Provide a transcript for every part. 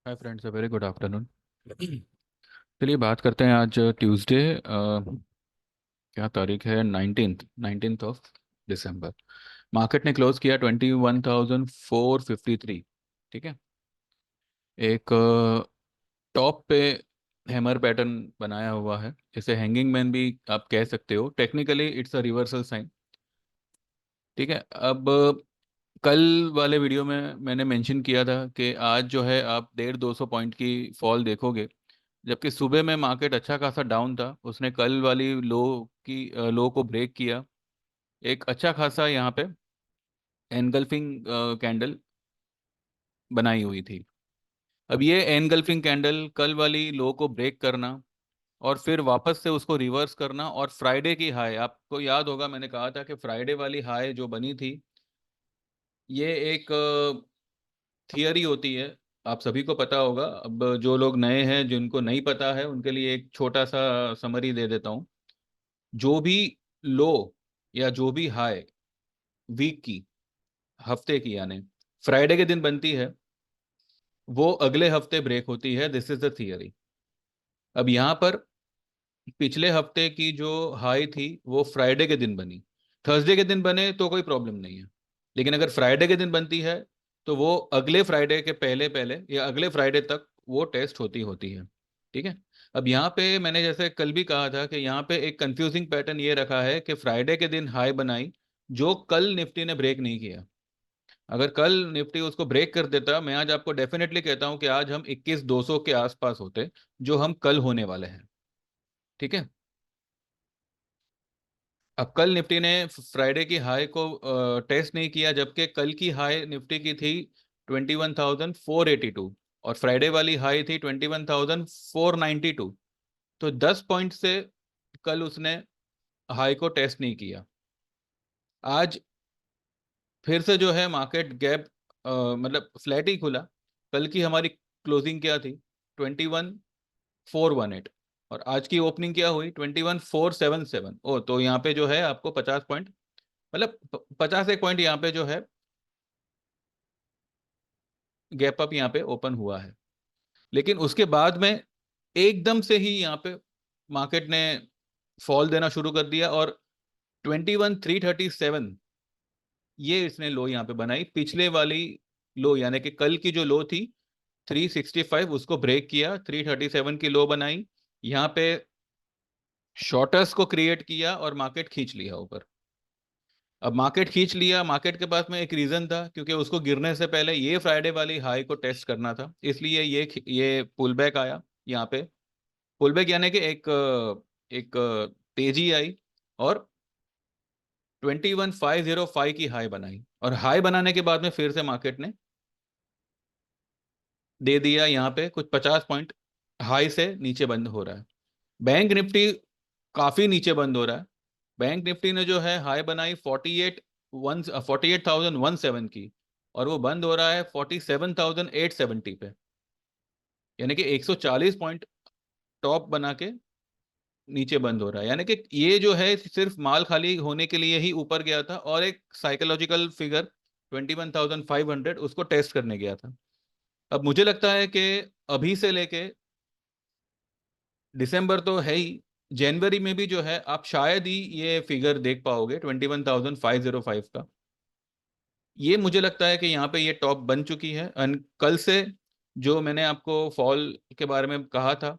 Hi friends, a very good afternoon. चलिए बात करते हैं। आज ट्यूसडे, क्या तारीख है? 19th of December. मार्केट ने क्लोज किया 21,453। ठीक है। एक टॉप पे हैमर पैटर्न बनाया हुआ है, इसे हैंगिंग मैन भी आप कह सकते हो। Technically it's a reversal sign. ठीक है। अब कल वाले वीडियो में मैंने मेंशन किया था कि आज जो है आप 150-200 पॉइंट की फॉल देखोगे, जबकि सुबह में मार्केट अच्छा खासा डाउन था। उसने कल वाली लो को ब्रेक किया। एक अच्छा खासा यहाँ पे एनगल्फिंग कैंडल बनाई हुई थी। अब ये एनगल्फिंग कैंडल कल वाली लो को ब्रेक करना और फिर वापस से उसको रिवर्स करना, और फ्राइडे की हाई, आपको याद होगा मैंने कहा था कि फ्राइडे वाली हाई जो बनी थी, ये एक थियरी होती है। आप सभी को पता होगा। अब जो लोग नए हैं, जिनको नहीं पता है, उनके लिए एक छोटा सा समरी दे देता हूँ। जो भी लो या जो भी हाई वीक की, हफ्ते की, यानी फ्राइडे के दिन बनती है, वो अगले हफ्ते ब्रेक होती है। This is the theory. अब यहाँ पर पिछले हफ्ते की जो हाई थी वो फ्राइडे के दिन बनी। थर्सडे के दिन बने तो कोई प्रॉब्लम नहीं है, लेकिन अगर फ्राइडे के दिन बनती है तो वो अगले फ्राइडे के पहले पहले या अगले फ्राइडे तक वो टेस्ट होती होती है। ठीक है। अब यहाँ पे मैंने जैसे कल भी कहा था कि यहाँ पे एक कंफ्यूजिंग पैटर्न ये रखा है कि फ्राइडे के दिन हाई बनाई, जो कल निफ्टी ने ब्रेक नहीं किया। अगर कल निफ्टी उसको ब्रेक कर देता, मैं आज आपको डेफिनेटली कहता हूं कि आज हम 21,200 के आसपास होते, जो हम कल होने वाले हैं। ठीक है। अब कल निफ्टी ने फ्राइडे की हाई को टेस्ट नहीं किया, जबकि कल की हाई निफ्टी की थी 21,482 और फ्राइडे वाली हाई थी 21,492। तो 10 पॉइंट से कल उसने हाई को टेस्ट नहीं किया। आज फिर से जो है मार्केट गैप, मतलब फ्लैट ही खुला। कल की हमारी क्लोजिंग क्या थी? 21,418। और आज की ओपनिंग क्या हुई? 21,477। ओ, तो यहाँ पे जो है आपको 50 पॉइंट, मतलब 51 पॉइंट यहाँ पे जो है गैप अप यहाँ पे ओपन हुआ है। लेकिन उसके बाद में एकदम से ही यहाँ पे मार्केट ने फॉल देना शुरू कर दिया, और 21,337 ये इसने लो यहाँ पे बनाई। पिछले वाली लो यानी कि कल की जो लो थी 365, उसको ब्रेक किया, 337 की लो बनाई यहाँ पे, शॉर्टर्स को क्रिएट किया और मार्केट खींच लिया ऊपर। अब मार्केट खींच लिया, मार्केट के पास में एक रीजन था, क्योंकि उसको गिरने से पहले ये फ्राइडे वाली हाई को टेस्ट करना था, इसलिए ये पुल बैक आया यहाँ पे। पुल बैक यानी कि एक तेजी आई और 21,505 की हाई बनाई, और हाई बनाने के बाद में फिर से मार्केट ने दे दिया यहाँ पे कुछ 50 पॉइंट। हाई से नीचे बंद हो रहा है। बैंक निफ्टी काफी नीचे बंद हो रहा है। बैंक निफ्टी ने जो है हाई बनाई 48,107 की, और वो बंद हो रहा है 47,870 पे, यानी कि 140 पॉइंट टॉप बना के नीचे बंद हो रहा है। यानी कि ये जो है सिर्फ माल खाली होने के लिए ही ऊपर गया था, और एक साइकोलॉजिकल फिगर 21,500 उसको टेस्ट करने गया था। अब मुझे लगता है कि अभी से लेके दिसंबर तो है ही, जनवरी में भी जो है आप शायद ही ये फिगर देख पाओगे 21,505 का। ये मुझे लगता है कि यहाँ पे ये टॉप बन चुकी है। कल से जो मैंने आपको फॉल के बारे में कहा था,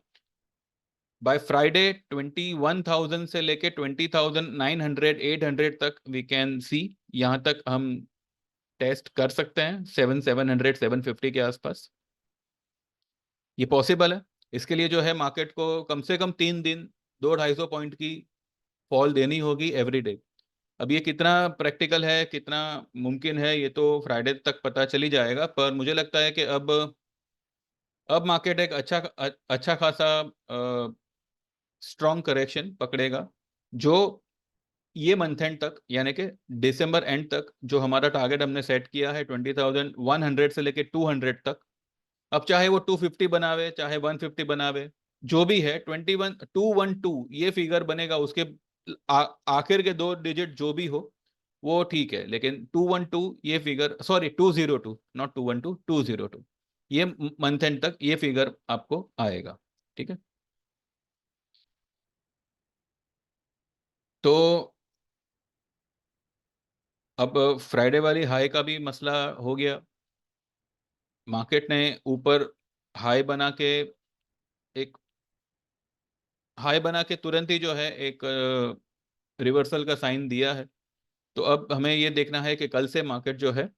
बाय फ्राइडे 21,000 से लेके 20,900 800 तक वी कैन सी, यहाँ तक हम टेस्ट कर सकते हैं 700 750 के आसपास। ये पॉसिबल है। इसके लिए जो है मार्केट को कम से कम 3 दिन 200-250 पॉइंट की फॉल देनी होगी एवरी डे। अब ये कितना प्रैक्टिकल है, कितना मुमकिन है, ये तो फ्राइडे तक पता चली जाएगा, पर मुझे लगता है कि अब मार्केट एक अच्छा खासा स्ट्रॉन्ग करेक्शन पकड़ेगा, जो ये मंथ एंड तक, यानी कि दिसंबर एंड तक, जो हमारा टारगेट हमने सेट किया है 20,100 से लेके 200 तक। अब चाहे वो 250 बनावे, चाहे 150 बनावे, जो भी है 21,212 ये फिगर बनेगा। उसके आखिर के 2 डिजिट जो भी हो वो ठीक है, लेकिन 212 ये फिगर, सॉरी 202, नॉट 212, 202, ये मंथ एंड तक ये फिगर आपको आएगा। ठीक है, तो अब फ्राइडे वाली हाई का भी मसला हो गया। मार्केट ने ऊपर हाई बना के एक हाई बना के तुरंत ही जो है एक रिवर्सल का साइन दिया है। तो अब हमें ये देखना है कि कल से मार्केट जो है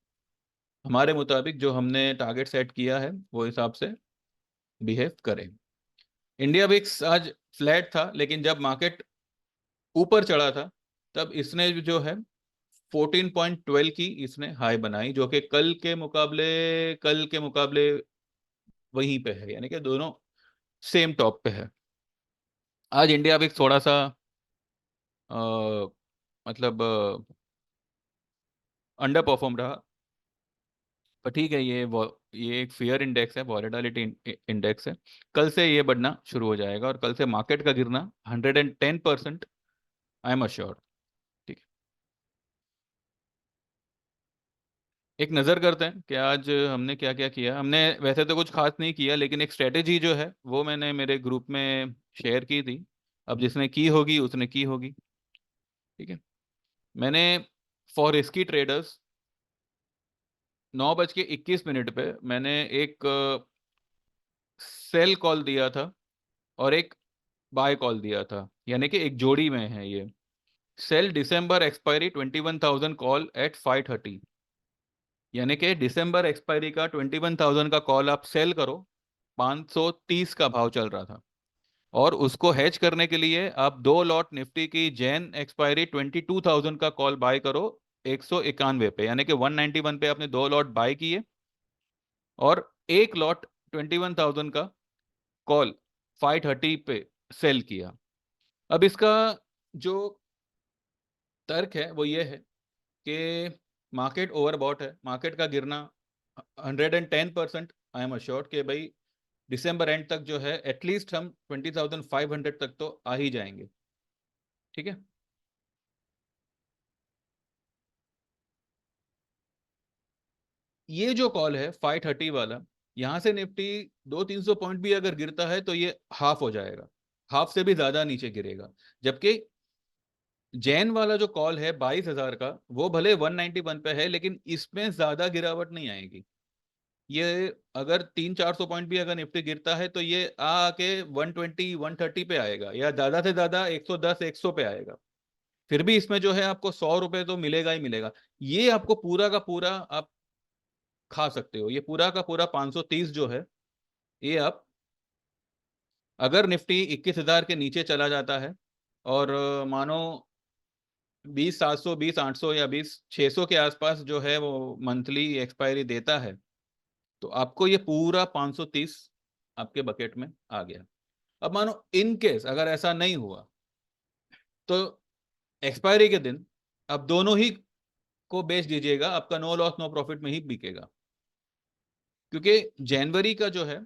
हमारे मुताबिक जो हमने टारगेट सेट किया है वो हिसाब से बिहेव करे। इंडिया विक्स आज फ्लैट था, लेकिन जब मार्केट ऊपर चढ़ा था तब इसने जो है 14.12 की इसने हाई बनाई, जो कि कल के मुकाबले वहीं पे है, यानी कि दोनों सेम टॉप पे है। आज इंडिया विक्स थोड़ा सा अ, मतलब अंडर परफॉर्म रहा, पर ठीक है, ये एक फियर इंडेक्स है, वॉलेटिलिटी इंडेक्स है। कल से ये बढ़ना शुरू हो जाएगा और कल से मार्केट का गिरना 110%, आई एम अश्योर। ठीक है, एक नज़र करते हैं कि आज हमने क्या क्या किया। हमने वैसे तो कुछ खास नहीं किया, लेकिन एक स्ट्रेटेजी जो है वो मैंने मेरे ग्रुप में शेयर की थी। अब जिसने की होगी उसने की होगी। ठीक है, मैंने फॉर रिस्की ट्रेडर्स 9:21 पे मैंने एक सेल कॉल दिया था और एक बाय कॉल दिया था, यानी कि एक जोड़ी में है ये। सेल दिसंबर एक्सपायरी 21,000 कॉल एट 5:30, यानी कि दिसंबर एक्सपायरी का 21,000 का कॉल आप सेल करो। 530 का भाव चल रहा था, और उसको हेज करने के लिए आप 2 लॉट निफ्टी की जैन एक्सपायरी 22,000 का कॉल बाय करो 191 पे, यानी कि 191 पे आपने 2 लॉट बाय किए और 1 लॉट 21,000 का कॉल 5:30 पे सेल किया। अब इसका जो तर्क है वो ये है कि मार्केट ओवरबॉट है, मार्केट का गिरना 110%, आई एम अश्योर्ड कि भाई दिसंबर एंड तक जो है एटलीस्ट हम 20,500 तक तो आ ही जाएंगे। ठीक है, ये जो कॉल है 5:30 वाला, यहाँ से निफ्टी 200-300 पॉइंट भी अगर गिरता है तो ये हाफ हो जाएगा, हाफ से भी ज्यादा नीचे गिरेगा। जबकि जैन वाला जो कॉल है 22,000 का, वो भले 191 पे है, लेकिन इसमें ज्यादा गिरावट नहीं आएगी। ये अगर 300-400 पॉइंट भी अगर निफ्टी गिरता है तो ये आके 120-130 पे आएगा, या ज्यादा से ज्यादा 110-100 पे आएगा। फिर भी इसमें जो है आपको 100 रुपए तो मिलेगा ही मिलेगा। ये आपको पूरा का पूरा आप खा सकते हो, ये पूरा का पूरा 530 जो है, ये आप अगर निफ्टी 21,000 के नीचे चला जाता है और मानो 20,700, 20,800 या 20,600 के आसपास जो है वो मंथली एक्सपायरी देता है, तो आपको ये पूरा 530 आपके बकेट में आ गया। अब मानो इन केस अगर ऐसा नहीं हुआ तो एक्सपायरी के दिन आप दोनों ही को बेच दीजिएगा, आपका नो लॉस नो प्रॉफिट में ही बिकेगा। क्योंकि जनवरी का जो है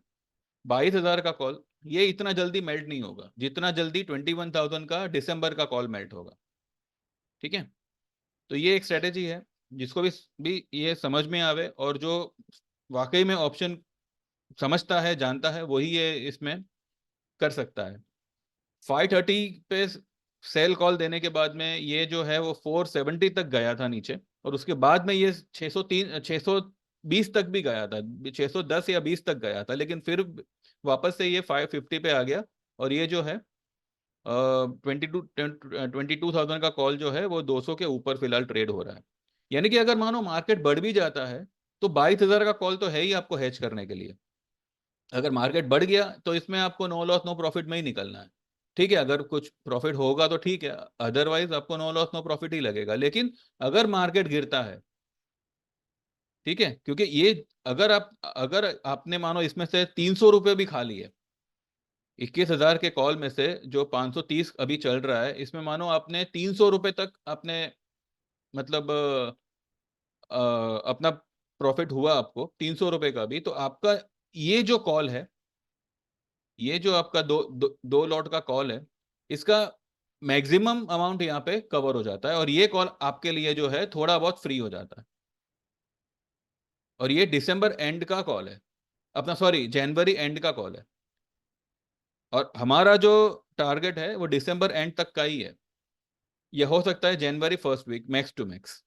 22,000 का कॉल, ये इतना जल्दी मेल्ट नहीं होगा जितना जल्दी 21,000 का दिसंबर का कॉल मेल्ट होगा। ठीक है, तो ये एक स्ट्रेटेजी है, जिसको भी ये समझ में आवे और जो वाकई में ऑप्शन समझता है जानता है वही ये इसमें कर सकता है। 5:30 पे सेल कॉल देने के बाद में ये जो है वो 470 तक गया था नीचे, और उसके बाद में ये 620 तक भी गया था, 610 या 20 तक गया था, लेकिन फिर वापस से ये 550 पे आ गया। और ये जो है 22,000 का कॉल जो है वो 200 के ऊपर फिलहाल ट्रेड हो रहा है। यानी कि अगर मानो मार्केट बढ़ भी जाता है तो 22,000 का कॉल तो है ही आपको हेज करने के लिए। अगर मार्केट बढ़ गया तो इसमें आपको नो लॉस नो प्रॉफिट में ही निकलना है। ठीक है, अगर कुछ प्रॉफिट होगा तो ठीक है, अदरवाइज आपको नो लॉस नो प्रॉफिट ही लगेगा। लेकिन अगर मार्केट गिरता है, ठीक है, क्योंकि ये अगर आपने मानो इसमें से 300 रुपये भी खा लिए, 21,000 के कॉल में से जो 530 अभी चल रहा है, इसमें मानो आपने 300 रुपये तक आपने मतलब अपना प्रॉफिट हुआ आपको 300 रुपये का भी, तो आपका ये जो कॉल है, ये जो आपका दो लॉट का कॉल है, इसका मैक्सिमम अमाउंट यहाँ पे कवर हो जाता है, और ये कॉल आपके लिए जो है थोड़ा बहुत फ्री हो जाता है। और ये दिसंबर एंड का कॉल है, अपना सॉरी जनवरी एंड का कॉल है, और हमारा जो टारगेट है वो दिसंबर एंड तक का ही है। ये हो सकता है जनवरी first week max to max.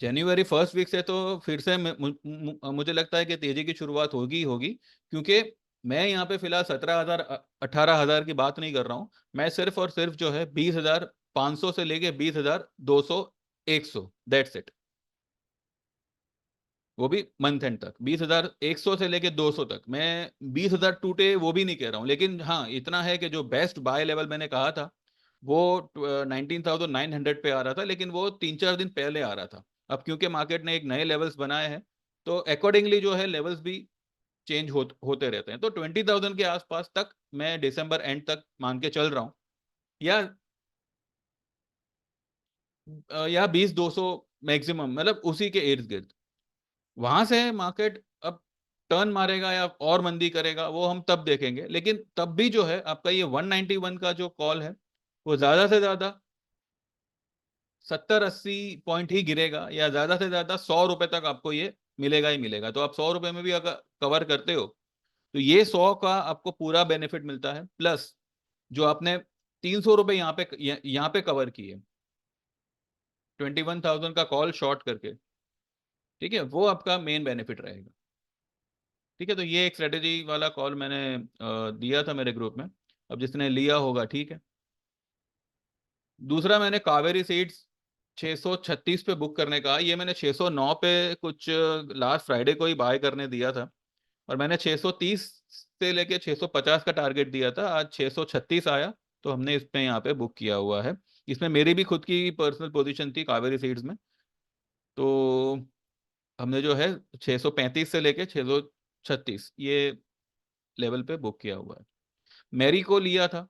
जनवरी फर्स्ट वीक से तो फिर से मुझे लगता है कि तेजी की शुरुआत होगी ही होगी, क्योंकि मैं यहाँ पे फिलहाल 17,000 18,000 की बात नहीं कर रहा हूँ। मैं सिर्फ और सिर्फ जो है 20,500 से लेके 20,200, 100, दैट्स इट। वो भी मंथ एंड तक 20,100 से लेके 200 तक। मैं 20,000 टूटे वो भी नहीं कह रहा हूँ, लेकिन हाँ इतना है कि जो बेस्ट बाय लेवल मैंने कहा था वो 19,900 पे आ रहा था, लेकिन वो 3-4 दिन पहले आ रहा था। अब क्योंकि मार्केट ने एक नए लेवल्स बनाए हैं, तो अकॉर्डिंगली जो है लेवल्स भी चेंज होते रहते हैं। तो 20,000 के आसपास तक मैं दिसंबर एंड तक मान के चल रहा हूँ, या 20,200 मैक्सिमम, मतलब उसी के इर्द गिर्द। वहां से मार्केट अब टर्न मारेगा या और मंदी करेगा वो हम तब देखेंगे, लेकिन तब भी जो है आपका ये 191 का जो कॉल है वो ज्यादा से ज्यादा 70-80 पॉइंट ही गिरेगा, या ज्यादा से ज्यादा 100 रुपए तक आपको ये मिलेगा ही मिलेगा। तो आप 100 रुपए में भी अगर कवर करते हो तो ये 100 का आपको पूरा बेनिफिट मिलता है, प्लस जो आपने 300 रुपये यहाँ पे कवर किए 21,000 का कॉल शॉर्ट करके, ठीक है, वो आपका मेन बेनिफिट रहेगा। ठीक है, तो ये एक स्ट्रेटेजी वाला कॉल मैंने दिया था मेरे ग्रुप में। अब जिसने लिया होगा ठीक है। दूसरा मैंने कावेरी सीड्स 636 पे बुक करने का, ये मैंने 609 पे कुछ लास्ट फ्राइडे को ही बाय करने दिया था, और मैंने 630 से लेके 650 का टारगेट दिया था। आज 636 आया, तो हमने इसमें यहाँ पे बुक किया हुआ है। इसमें मेरी भी खुद की पर्सनल पोजीशन थी कावेरी सीड्स में, तो हमने जो है 635 से लेके 636 ये लेवल पे बुक किया हुआ है। मैरी को लिया था।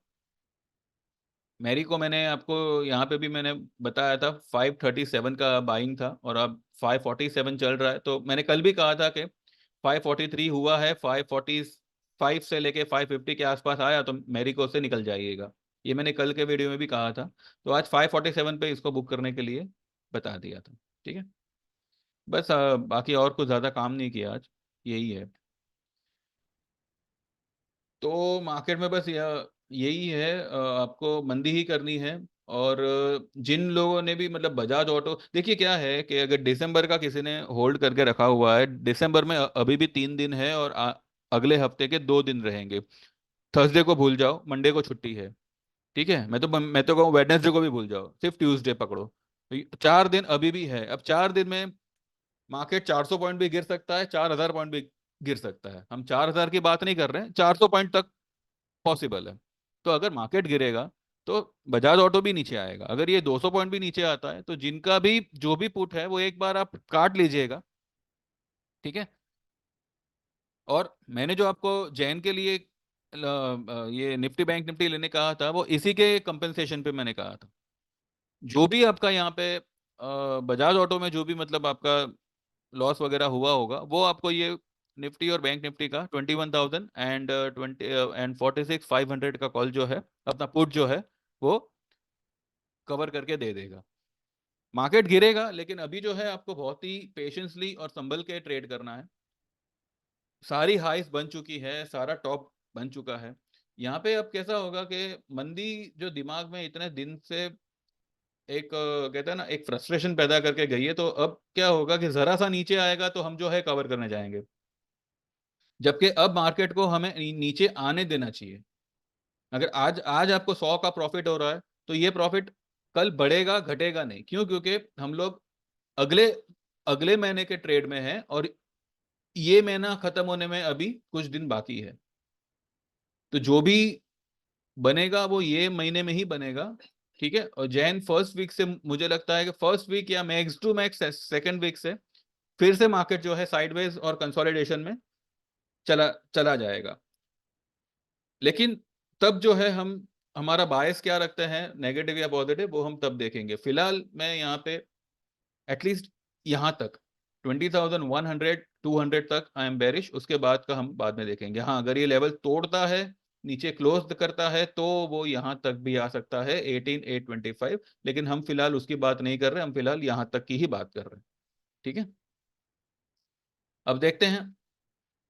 मैरी को मैंने आपको यहाँ पे भी मैंने बताया था 537 का बाइंग था, और अब 547 चल रहा है। तो मैंने कल भी कहा था कि 543 हुआ है, 545 से लेके 550 के आसपास आया तो मैरी को से निकल जाइएगा। ये मैंने कल के वीडियो में भी कहा था। तो आज 547 पे इसको बुक करने के लिए बता दिया था। ठीक है, बस बाकी और कुछ ज़्यादा काम नहीं किया आज, यही है। तो मार्केट में बस यही है, आपको मंदी ही करनी है। और जिन लोगों ने भी मतलब बजाज ऑटो, देखिए क्या है कि अगर दिसंबर का किसी ने होल्ड करके रखा हुआ है, दिसंबर में अभी भी 3 दिन है, और अगले हफ्ते के 2 दिन रहेंगे। थर्सडे को भूल जाओ, मंडे को छुट्टी है। ठीक है, मैं तो कहूँ वेडनेसडे को भी भूल जाओ, सिर्फ ट्यूसडे पकड़ो। तो 4 दिन अभी भी है। अब 4 दिन में मार्केट 400 पॉइंट भी गिर सकता है, 4,000 पॉइंट भी गिर सकता है। हम 4,000 की बात नहीं कर रहे हैं, 400 पॉइंट तक पॉसिबल है। तो अगर मार्केट गिरेगा तो बजाज ऑटो भी नीचे आएगा। अगर ये 200 पॉइंट भी नीचे आता है तो जिनका भी जो भी पुट है वो एक बार आप काट लीजिएगा। ठीक है, और मैंने जो आपको जैन के लिए ये निफ्टी बैंक निफ्टी लेने कहा था वो इसी के कंपनसेशन पे मैंने कहा था। जो भी आपका यहाँ पे बजाज ऑटो में जो भी मतलब आपका लॉस वगैरह हुआ होगा वो आपको ये निफ्टी और बैंक निफ्टी का 21,000 एंड 46,500 का कॉल जो है, अपना पुट जो है, वो कवर करके दे देगा। मार्केट गिरेगा, लेकिन अभी जो है आपको बहुत ही पेशेंसली और संभल के ट्रेड करना है। सारी हाइस बन चुकी है, सारा टॉप बन चुका है। यहाँ पे अब कैसा होगा कि मंदी जो दिमाग में इतने दिन से एक कहते हैं ना एक फ्रस्ट्रेशन पैदा करके गई है, तो अब क्या होगा कि जरा सा नीचे आएगा तो हम जो है कवर करने जाएंगे। जबकि अब मार्केट को हमें नीचे आने देना चाहिए। अगर आज आज आपको 100 का प्रॉफिट हो रहा है तो ये प्रॉफिट कल बढ़ेगा घटेगा नहीं। क्यों? क्योंकि हम लोग अगले अगले महीने के ट्रेड में हैं, और ये महीना खत्म होने में अभी कुछ दिन बाकी है। तो जो भी बनेगा वो ये महीने में ही बनेगा। ठीक है, और जैन फर्स्ट वीक से मुझे लगता है कि फर्स्ट वीक या max to max second week से फिर से मार्केट जो है साइडवेज और कंसोलिडेशन में चला चला जाएगा। लेकिन तब जो है हम हमारा बायस क्या रखते हैं, नेगेटिव या पॉजिटिव, वो हम तब देखेंगे। फिलहाल मैं यहाँ पे एटलीस्ट यहाँ तक 20,100 200 तक आई एम बेरिश। उसके बाद का हम बाद में देखेंगे। हाँ, अगर ये लेवल तोड़ता है, नीचे क्लोज करता है, तो वो यहाँ तक भी आ सकता है 18,825। लेकिन हम फिलहाल उसकी बात नहीं कर रहे, हम फिलहाल यहाँ तक की ही बात कर रहे हैं। ठीक है, अब देखते हैं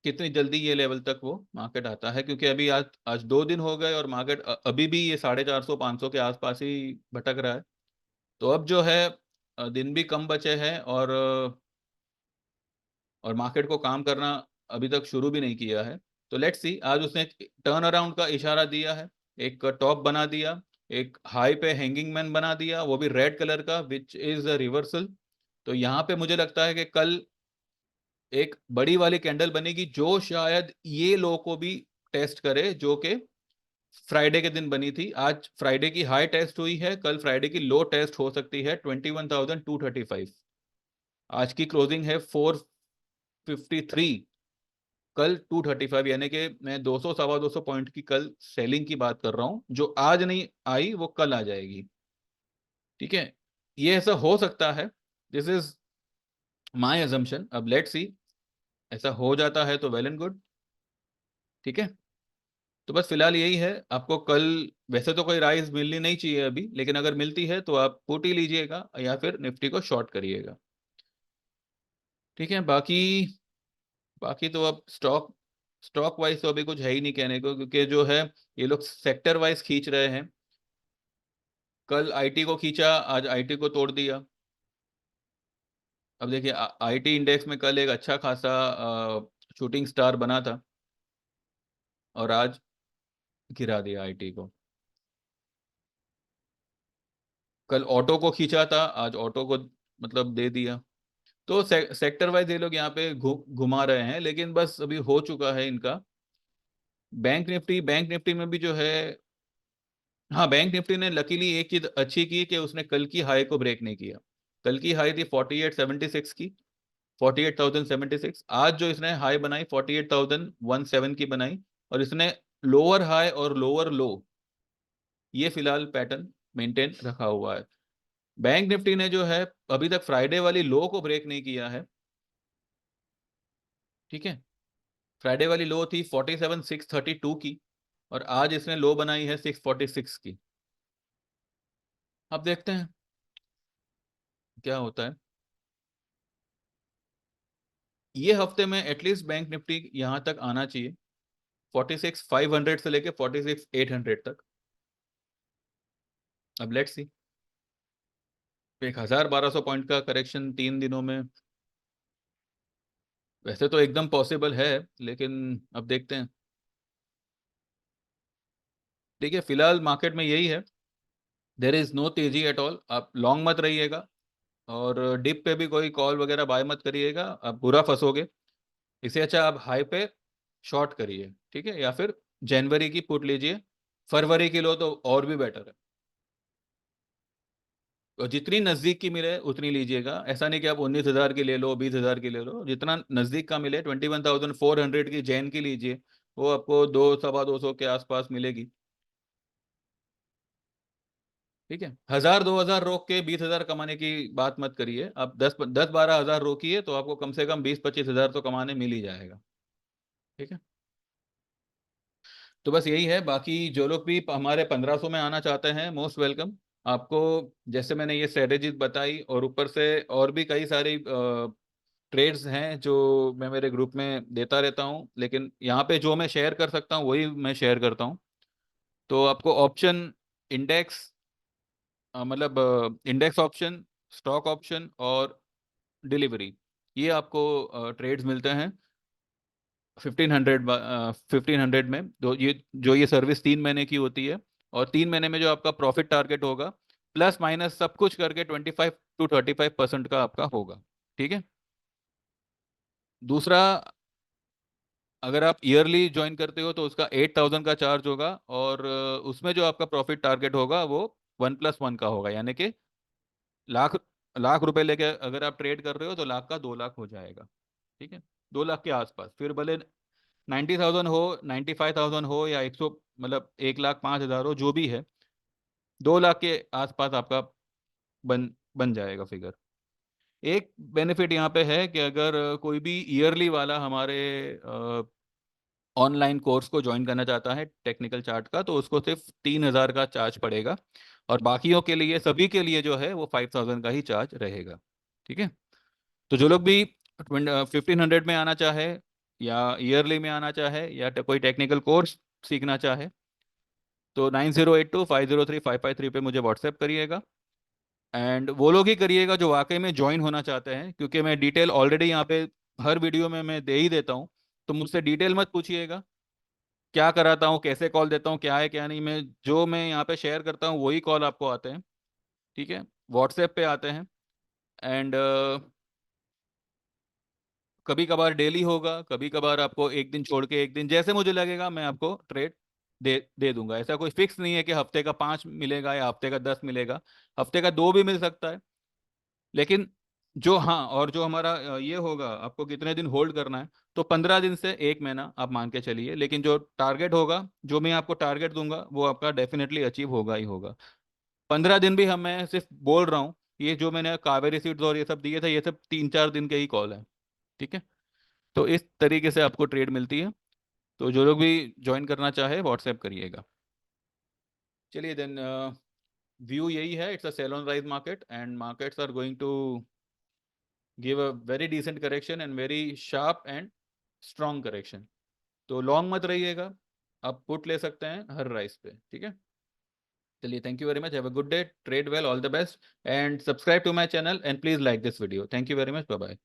कितनी जल्दी ये लेवल तक वो मार्केट आता है, क्योंकि अभी आज आज 2 दिन हो गए और मार्केट अभी भी ये 450 500 के आसपास ही भटक रहा है। तो अब जो है दिन भी कम बचे हैं, और मार्केट को काम करना अभी तक शुरू भी नहीं किया है। तो लेट्स सी, आज उसने टर्न अराउंड का इशारा दिया है, एक टॉप बना दिया, एक हाई पे हैंगिंग मैन बना दिया, वो भी रेड कलर का, विच इज अ रिवर्सल। तो यहाँ पे मुझे लगता है कि कल एक बड़ी वाली कैंडल बनेगी जो शायद ये लो को भी टेस्ट करे, जो कि फ्राइडे के दिन बनी थी। आज फ्राइडे की हाई टेस्ट हुई है, कल फ्राइडे की लो टेस्ट हो सकती है 21,235। आज की क्लोजिंग है 453, कल 235, यानी कि मैं 200 सवा 200 पॉइंट की कल सेलिंग की बात कर रहा हूं, जो आज नहीं आई वो कल आ जाएगी। ठीक है, ये ऐसा हो सकता है, दिस इज माय अजम्पशन। अब लेट्स सी, ऐसा हो जाता है तो वेल एंड गुड। ठीक है, तो बस फिलहाल यही है। आपको कल वैसे तो कोई राइज मिलनी नहीं चाहिए अभी, लेकिन अगर मिलती है तो आप पुट ही लीजिएगा या फिर निफ्टी को शॉर्ट करिएगा। ठीक है, बाकी बाकी तो अब स्टॉक स्टॉक वाइज तो अभी कुछ है ही नहीं कहने को, क्योंकि जो है ये लोग सेक्टर वाइज खींच रहे हैं। कल आईटी को खींचा, आज आईटी को तोड़ दिया। अब देखिए, आईटी इंडेक्स में कल एक अच्छा खासा शूटिंग स्टार बना था, और आज गिरा दिया आईटी को। कल ऑटो को खींचा था, आज ऑटो को मतलब दे दिया। तो सेक्टर वाइज ये लोग यहाँ पे घुमा रहे हैं, लेकिन बस अभी हो चुका है इनका। बैंक निफ्टी में भी जो है, हाँ, बैंक निफ्टी ने लकीली एक चीज अच्छी की कि उसने कल की हाई को ब्रेक नहीं किया। कल की हाई थी 4876 की, 48,076। आज जो इसने हाई बनाई 48,017 की बनाई, और इसने लोअर हाई और लोअर लो, ये फिलहाल पैटर्न मेंटेन रखा हुआ है। बैंक निफ्टी ने जो है अभी तक फ्राइडे वाली लो को ब्रेक नहीं किया है। ठीक है, फ्राइडे वाली लो थी 47,632 की, और आज इसने लो बनाई है 646 की। अब देखते हैं क्या होता है। ये हफ्ते में एटलीस्ट बैंक निफ्टी यहां तक आना चाहिए, 46,500 से लेके 46,800 तक। अब लेट्स सी, 1,1200 पॉइंट का करेक्शन 3 दिनों में वैसे तो एकदम पॉसिबल है, लेकिन अब देखते हैं। देखिए, फिलहाल मार्केट में यही है, देर इज नो तेजी एट ऑल। आप लॉन्ग मत रहिएगा, और डिप पे भी कोई कॉल वगैरह बाय मत करिएगा, आप बुरा फंसोगे। इससे अच्छा आप हाई पे शॉर्ट करिए, ठीक है, या फिर जनवरी की पुट लीजिए, फरवरी की लो तो और भी बेटर है। और जितनी नजदीक की मिले उतनी लीजिएगा, ऐसा नहीं कि आप 19,000 की ले लो, 20,000 की ले लो, जितना नजदीक का मिले। 21,400 की जैन की लीजिए, वो आपको 200 सवा 200 के आसपास मिलेगी। ठीक है, 1,000 2,000 रोक के 20,000 कमाने की बात मत करिए। आप 10 10 12 हज़ार रोकिए तो आपको कम से कम 20 25 हज़ार तो कमाने मिल ही जाएगा। ठीक है, तो बस यही है। बाकी जो लोग भी हमारे 1500 में आना चाहते हैं, मोस्ट वेलकम। आपको जैसे मैंने ये स्ट्रेटेजी बताई, और ऊपर से और भी कई सारी ट्रेड्स हैं जो मैं मेरे ग्रुप में देता रहता हूँ, लेकिन यहाँ पे जो मैं शेयर कर सकता हूँ वही मैं शेयर करता हूँ। तो आपको ऑप्शन, इंडेक्स, मतलब इंडेक्स ऑप्शन, स्टॉक ऑप्शन और डिलीवरी, ये आपको ट्रेड्स मिलते हैं 1500 में। तो ये सर्विस 3 महीने की होती है, और 3 महीने में जो आपका प्रॉफिट टारगेट होगा, प्लस माइनस सब कुछ करके 25 to 35% का आपका होगा। ठीक है, दूसरा, अगर आप ईयरली ज्वाइन करते हो तो उसका 8,000 का चार्ज होगा, और उसमें जो आपका प्रॉफिट टारगेट होगा वो 1+1 का होगा, यानी कि लाख लाख रुपए लेके अगर आप ट्रेड कर रहे हो तो लाख का 2 लाख हो जाएगा। ठीक है, 2 लाख के आसपास, फिर भले 90,000 हो, 95,000 हो, या 100, मतलब 1,05,000 हो, जो भी है, 2 लाख के आसपास आपका बन बन जाएगा फिगर। एक बेनिफिट यहाँ पे है कि अगर कोई भी ईयरली वाला हमारे ऑनलाइन कोर्स को ज्वाइन करना चाहता है टेक्निकल चार्ट का, तो उसको सिर्फ 3,000 का चार्ज पड़ेगा, और बाकियों के लिए, सभी के लिए जो है वो 5,000 का ही चार्ज रहेगा। ठीक है, तो जो लोग भी 1500 में आना चाहे या ईयरली में आना चाहे या कोई टेक्निकल कोर्स सीखना चाहे तो 9082503553 पे मुझे व्हाट्सएप करिएगा। एंड वो लोग ही करिएगा जो वाकई में ज्वाइन होना चाहते हैं, क्योंकि मैं डिटेल ऑलरेडी यहाँ पे हर वीडियो में मैं दे ही देता हूँ। तो मुझसे डिटेल मत पूछिएगा क्या कराता हूँ, कैसे कॉल देता हूँ, क्या है क्या नहीं। मैं जो मैं यहाँ पे शेयर करता हूँ वही कॉल आपको आते हैं, ठीक है, व्हाट्सएप पे आते हैं। एंड कभी कभार डेली होगा, कभी कभार आपको एक दिन छोड़ के एक दिन, जैसे मुझे लगेगा मैं आपको ट्रेड दे दे दूंगा। ऐसा कोई फिक्स नहीं है कि हफ्ते का 5 मिलेगा या हफ्ते का 10 मिलेगा, हफ्ते का 2 भी मिल सकता है। लेकिन जो, हाँ, और जो हमारा ये होगा, आपको कितने दिन होल्ड करना है, तो 15 दिन से 1 महीना आप मान के चलिए। लेकिन जो टारगेट होगा, जो मैं आपको टारगेट दूंगा वो आपका डेफिनेटली अचीव होगा ही होगा। 15 दिन भी हम, मैं सिर्फ बोल रहा हूँ, ये जो मैंने कावेरी सीड्स और ये सब दिए थे, ये सब 3-4 दिन के ही कॉल है, ठीक है। तो इस तरीके से आपको ट्रेड मिलती है। तो जो लोग भी ज्वाइन करना चाहे व्हाट्सएप करिएगा। चलिए देन, व्यू यही है, it's a sell on rise market and markets are going to give a very decent correction and very sharp and strong correction. तो लॉन्ग मत रहिएगा, आप पुट ले सकते हैं हर राइस पे, ठीक है। चलिए, thank you very much, have a good day, trade well, all the best and subscribe to my channel and please like this video. Thank you very much, bye bye.